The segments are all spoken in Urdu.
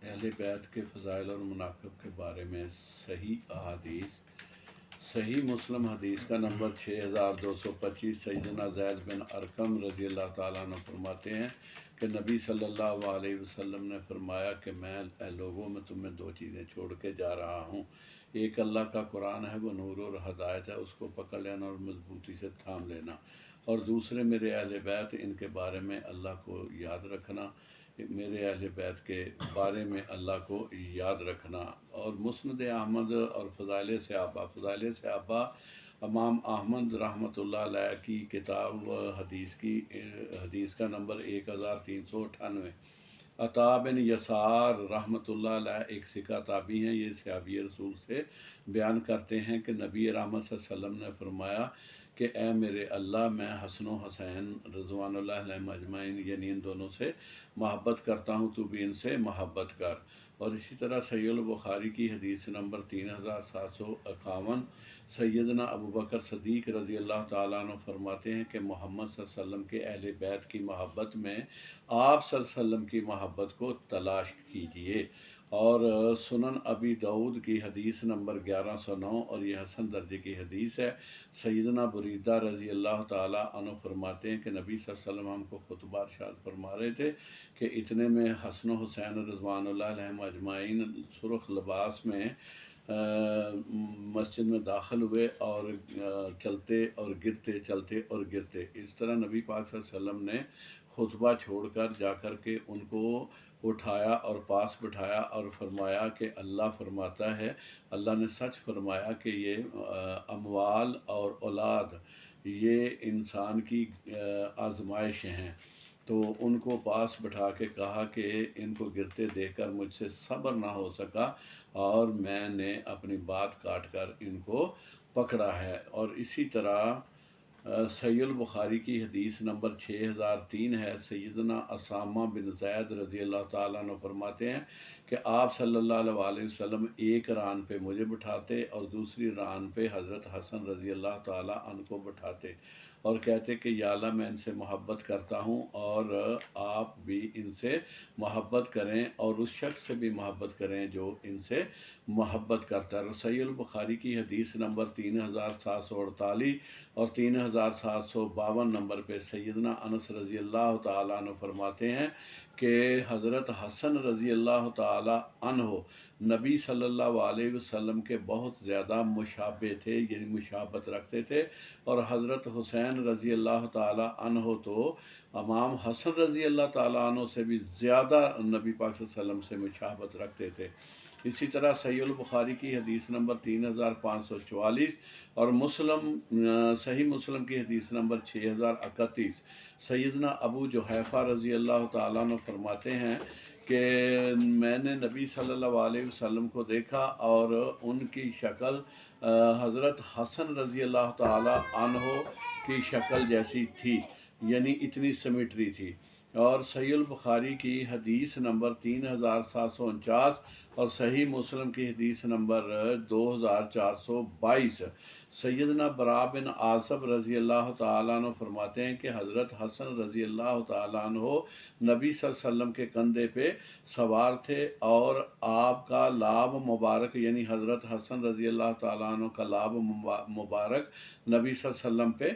اہل بیت کے فضائل اور مناقب کے بارے میں صحیح احادیث۔ صحیح مسلم حدیث کا نمبر 6225 سیدنا زید بن ارقم رضی اللہ تعالیٰ عنہ فرماتے ہیں کہ نبی صلی اللہ علیہ وسلم نے فرمایا کہ میں لوگوں میں تمہیں دو چیزیں چھوڑ کے جا رہا ہوں، ایک اللہ کا قرآن ہے، وہ نور اور ہدایت ہے، اس کو پکڑ لینا اور مضبوطی سے تھام لینا، اور دوسرے میرے اہل بیت، ان کے بارے میں اللہ کو یاد رکھنا، میرے اہل بیت کے بارے میں اللہ کو یاد رکھنا۔ اور مسند احمد اور فضائل صحابہ امام احمد رحمۃ اللہ علیہ کی کتاب حدیث کا نمبر 1398۔ عطا بن یسار رحمۃ اللہ علیہ ایک ثقہ تابعی ہیں، یہ صحابی رسول سے بیان کرتے ہیں کہ نبی رحمت صلی اللہ علیہ وسلم نے فرمایا کہ اے میرے اللہ، میں حسن و حسین رضوان اللہ علیہ اجمعین یعنی ان دونوں سے محبت کرتا ہوں، تو بھی ان سے محبت کر۔ اور اسی طرح صحیح البخاری کی حدیث نمبر 3751 سیدنا ابوبکر صدیق رضی اللہ تعالیٰ عنہ فرماتے ہیں کہ محمد صلی اللہ علیہ وسلم کے اہل بیت کی محبت میں آپ صلی اللہ علیہ وسلم کی محبت کو تلاش کیجئے۔ اور سنن ابی داؤد کی حدیث نمبر 1109 اور یہ حسن درجے کی حدیث ہے، سیدنا بریدہ رضی اللہ تعالیٰ عنہ فرماتے ہیں کہ نبی صلی اللہ علیہ وسلم ہم کو خطبہ ارشاد فرما رہے تھے کہ اتنے میں حسن و حسین رضوان اللہ علیہم اجمعین سرخ لباس میں مسجد میں داخل ہوئے اور چلتے اور گرتے، چلتے اور گرتے۔ اس طرح نبی پاک صلی اللہ علیہ وسلم نے خطبہ چھوڑ کر جا کر کے ان کو اٹھایا اور پاس بٹھایا اور فرمایا کہ اللہ فرماتا ہے، اللہ نے سچ فرمایا کہ یہ اموال اور اولاد یہ انسان کی آزمائش ہیں۔ تو ان کو پاس بٹھا کے کہا کہ ان کو گرتے دیکھ کر مجھ سے صبر نہ ہو سکا اور میں نے اپنی بات کاٹ کر ان کو پکڑا ہے۔ اور اسی طرح صحیح البخاری کی حدیث نمبر 6003 ہے، سیدنا اسامہ بن زید رضی اللہ تعالیٰ عنہ فرماتے ہیں کہ آپ صلی اللہ علیہ وسلم ایک ران پہ مجھے بٹھاتے اور دوسری ران پہ حضرت حسن رضی اللہ تعالیٰ عنہ کو بٹھاتے اور کہتے کہ یا اللہ، میں ان سے محبت کرتا ہوں اور آپ بھی ان سے محبت کریں اور اس شخص سے بھی محبت کریں جو ان سے محبت کرتا ہے۔ صحیح البخاری کی حدیث نمبر 3748 اور 3752 نمبر پہ سیدنا انس رضی اللہ تعالیٰ عنہ فرماتے ہیں کہ حضرت حسن رضی اللہ تعالیٰ عنہ نبی صلی اللہ علیہ وسلم کے بہت زیادہ مشابہ تھے، یعنی مشابہت رکھتے تھے، اور حضرت حسین رضی اللہ تعالیٰ عنہ تو امام حسن رضی اللہ تعالیٰ عنہ سے بھی زیادہ نبی پاک صلی اللہ علیہ وسلم سے مشابہت رکھتے تھے۔ اسی طرح صحیح البخاری کی حدیث نمبر 3544 اور صحیح مسلم کی حدیث نمبر 6031 سیدنا ابو جحیفہ رضی اللہ تعالیٰ عنہ فرماتے ہیں کہ میں نے نبی صلی اللہ علیہ وسلم کو دیکھا اور ان کی شکل حضرت حسن رضی اللہ تعالیٰ عنہ کی شکل جیسی تھی، یعنی اتنی سمیٹری تھی۔ اور صحیح البخاری کی حدیث نمبر 3749 اور صحیح مسلم کی حدیث نمبر 2422 سیدنا براء بن عازب رضی اللہ تعالیٰ عنہ فرماتے ہیں کہ حضرت حسن رضی اللہ تعالیٰ عنہ نبی صلی اللہ علیہ وسلم کے کندھے پہ سوار تھے اور آپ کا لاب مبارک یعنی حضرت حسن رضی اللہ تعالیٰ عنہ کا لاب مبارک نبی صلی اللہ علیہ وسلم پہ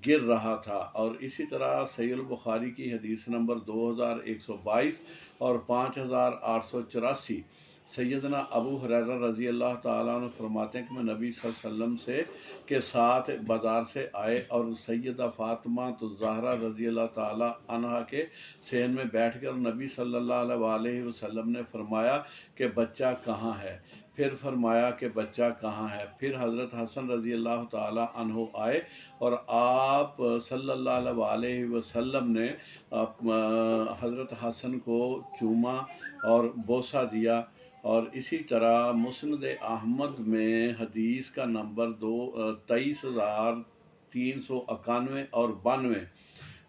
گر رہا تھا۔ اور اسی طرح صحیح البخاری کی حدیث نمبر 2122 اور 5884 سیدنا ابو ہریرہ رضی اللہ تعالیٰ عنہ فرماتے ہیں کہ میں نبی صلی اللہ علیہ وسلم کے ساتھ بازار سے آئے اور سیدہ فاطمہ الزہرا رضی اللہ تعالیٰ عنہ کے صحن میں بیٹھ کر نبی صلی اللہ علیہ وسلم نے فرمایا کہ بچہ کہاں ہے؟ پھر فرمایا کہ بچہ کہاں ہے؟ پھر حضرت حسن رضی اللہ تعالیٰ عنہ آئے اور آپ صلی اللہ علیہ وسلم نے حضرت حسن کو چوما اور بوسہ دیا۔ اور اسی طرح مسند احمد میں حدیث کا نمبر 23391 اور 92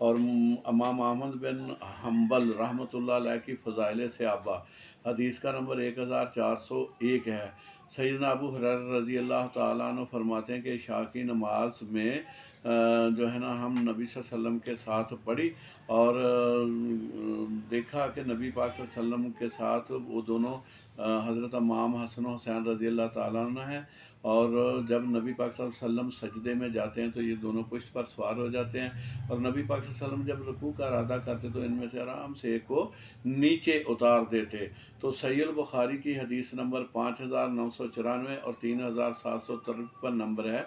اور امام احمد بن حنبل رحمۃ اللہ علیہ کی فضائل صحابہ حدیث کا نمبر 1401 ہے۔ سیدنا ابو ہریرہ رضی اللہ تعالیٰ عنہ فرماتے ہیں کہ عشاء کی نماز میں جو ہے نا ہم نبی صلی اللہ علیہ وسلم کے ساتھ پڑھی، اور دیکھا کہ نبی پاک صلی اللہ علیہ وسلم کے ساتھ وہ دونوں حضرت امام حسن و حسین رضی اللہ تعالیٰ عنہ ہیں، اور جب نبی پاک صلی اللہ علیہ وسلم سجدے میں جاتے ہیں تو یہ دونوں پشت پر سوار ہو جاتے ہیں، اور نبی پاک صلی اللہ علیہ وسلم جب رکوع کا ارادہ کرتے تو ان میں سے آرام سے ایک کو نیچے اتار دیتے۔ تو صحیح البخاری کی حدیث نمبر 5994 اور 3753 نمبر ہے۔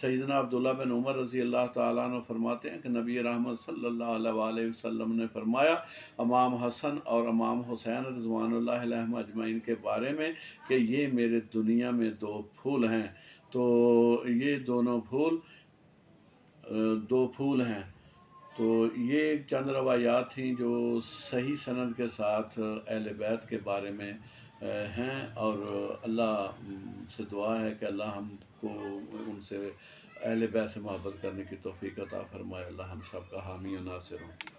سیدنا عبداللہ بن عمر رضی اللہ تعالیٰ عنہ فرماتے ہیں کہ نبی رحمت صلی اللہ علیہ وآلہ وسلم نے فرمایا امام حسن اور امام حسین رضوان اللہ علیہم اجمعین کے بارے میں کہ یہ میرے دنیا میں دو پھول ہیں۔ تو یہ دونوں پھول دو پھول ہیں۔ تو یہ چند روایات تھیں جو صحیح سند کے ساتھ اہل بیت کے بارے میں ہیں، اور اللہ سے دعا ہے کہ اللہ ہم کو ان سے اہل بیت سے محبت کرنے کی توفیق عطا فرمائے۔ اللہ ہم سب کا حامی و ناصر ہوں۔